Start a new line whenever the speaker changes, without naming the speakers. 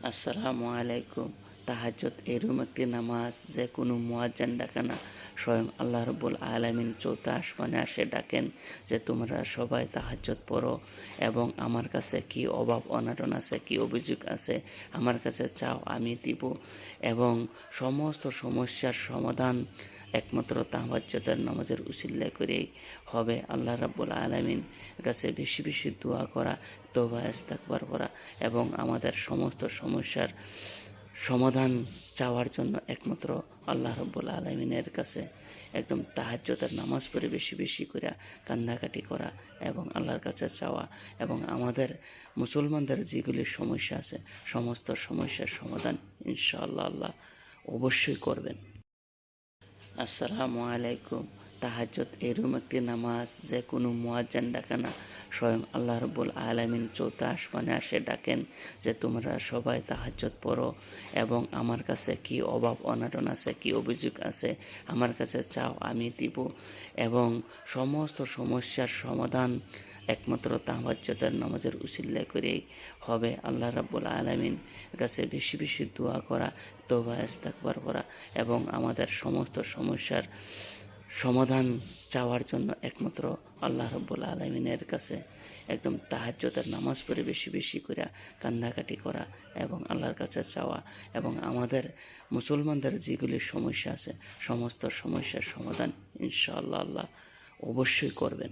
আসসালামু আলাইকুম। তাহাজ্জুদ এরকম একটি নামাজ যে কোনো মুয়াজ্জিন ডাকে না, স্বয়ং আল্লাহ রাব্বুল আলামিন চৌথা আসমানে আসে ডাকেন যে তোমরা সবাই তাহাজ্জুদ পড়ো এবং আমার কাছে কি অভাব অনাটন আছে, কি অভিযোগ আছে আমার কাছে চাও, আমি দিব। এবং সমস্ত সমস্যার সমাধান একমাত্র তাহাজ্জুদের নামাজের উসিলায় করেই হবে। আল্লাহ রাব্বুল আলামিন কাছে বেশি বেশি দোয়া করা, তওবা ইস্তিগফার করা এবং আমাদের সমস্ত সমস্যার সমাধান চাওয়ার জন্য একমাত্র আল্লাহ রাব্বুল আলামিনের কাছে একদম তাহাজ্জুদের নামাজ পড়ে বেশি বেশি করে কান্দাকাটি করা এবং আল্লাহর কাছে চাওয়া এবং আমাদের মুসলমানদের যেগুলি সমস্যা আছে সমস্ত সমস্যার সমাধান ইনশাআল্লাহ আল্লাহ অবশ্যই করবেন। আসসালামু আলাইকুম। তাহাজ্জুদ এরকম একটি নামাজ যে কোনো মুয়াজ্জিন ডাকে না, স্বয়ং আল্লাহ রাব্বুল আলামিন চৌথা আসমানে আসে ডাকেন যে তোমরা সবাই তাহাজ্জুদ পড়ো এবং আমার কাছে কি অভাব অনাটন আছে, কি অভিযোগ আছে আমার কাছে চাও, আমি দিব। এবং সমস্ত সমস্যার সমাধান একমাত্র তাহাজ্জুদের নামাজের উসিলায় করেই হবে। আল্লাহ রাব্বুল আলামিন কাছে বেশি বেশি দোয়া করা, তওবা ইস্তিগফার করা এবং আমাদের সমস্ত সমস্যার সমাধান চাওয়ার জন্য একমাত্র আল্লাহ রাব্বুল আলামিনের কাছে একদম তাহাজ্জুদের নামাজ পড়ে বেশি বেশি করে কান্দাকাটি করা এবং আল্লাহর কাছে চাওয়া এবং আমাদের মুসলমানদের যেগুলি সমস্যা আছে সমস্ত সমস্যার সমাধান ইনশাআল্লাহ আল্লাহ অবশ্যই করবেন।